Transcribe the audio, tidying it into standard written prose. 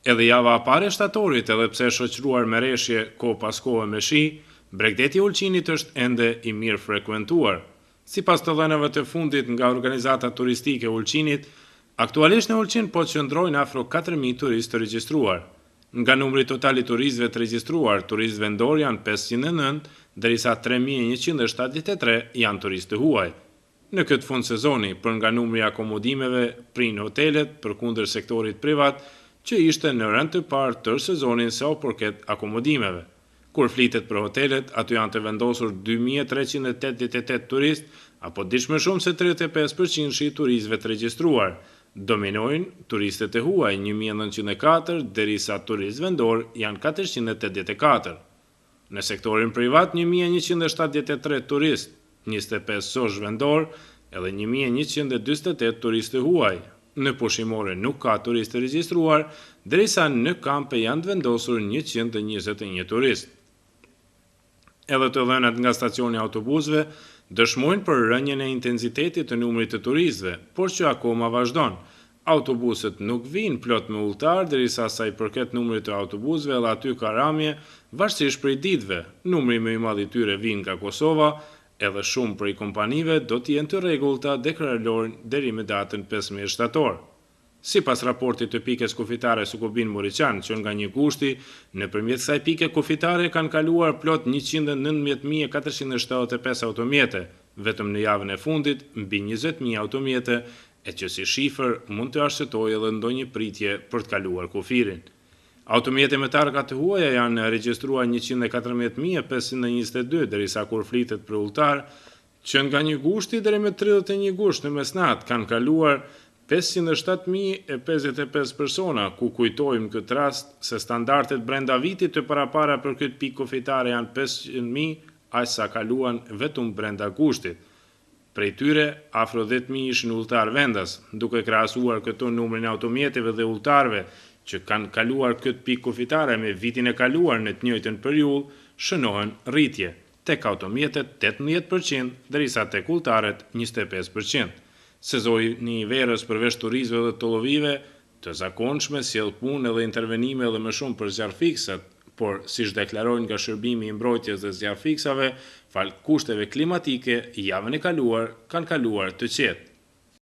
Edhe java e parë e shtatorit, edhe pse shoqëruar me reshje kohë pas kohe me shi, Bregdeti i Ulqinit është ende i mirë frekuentuar. Sipas të dhënave të fundit nga organizata turistike e Ulqinit, aktualisht në Ulqin po qëndrojnë afro 4.000 turistë të regjistruar. Nga numri total i turistëve të regjistruar, turistë vendor janë 509, derisa 3.173 janë turistë të huaj. Në këtë fund sezoni, për nga numri i akomodimeve, prinë hotelet përkundër sektorit privat, që ishte në rënd të parë tërë sezonin sa u përket akomodimeve. Kur flitet për hotelet, aty janë të vendosur 2.388 turist, apo diç më shumë se 35% shi turistëve të regjistruar. Dominojnë turistët e huaj 1.904, derisa turistë vendor janë 484. Në sektorin privat 1.173 turist, 25 sosh vendor, edhe 1.148 turistë e huaj. Në pushimore nuk ka turistë të regjistruar, derisa në kampe janë të vendosur 121 turist. Edhe të dhënat nga stacioni i autobusëve dëshmojnë për rënjën e intensitetit të numrit të turistëve, por që akoma vazhdon. Autobuset nuk vinë plot me udhëtar, derisa sa i përket numrit të autobusëve edhe aty ka ramje, varësisht prej ditëve. Numri më i madh i tyre vijnë nga Kosova, edhe shumë prej kompanive do të jenë të rregullta deklarojnë deri me datën 15 shtator. Sipas raportit të pikës kufitare Sukubin Moriçan, që nga 1 gushti, nëpërmjet kësaj pike kufitare kanë kaluar plot 119.475 automjete, vetëm në javën e fundit mbi 20.000 automjete, e që si shifër mund të arsyetojë edhe ndonjë pritje për të kaluar kufirin. Automjete me targa të huaja janë regjistruar 114.522, derisa kur flitet për udhëtar, që nga 1 gushti deri me 31 gusht në mesnat kanë kaluar 507.055 persona, ku kujtojmë këtë rast se standardet brenda vitit të parapara për këtë pikë kufitare janë 500.000, aq sa kaluan vetëm brenda gushtit. Prej tyre, afro 10.000 ishin udhëtar vendas, duke krahasuar këto numrin e automjeteve dhe udhëtarëve që kanë kaluar këtë pikë kufitare me vitin e kaluar në të njëjtën periudhë, shënohen rritje, tek automjetet 18%, derisa tek udhëtarët 25%. Sezoni i verës përveç turizmeve dhe tollovive, të zakonshme sjell punë edhe intervenime edhe më shumë për zjarrfiksat, por siç deklarojnë nga shërbimi i mbrojtjes dhe zjarrfiksave, fal kushteve klimatike, javën e kaluar kanë kaluar të qetë.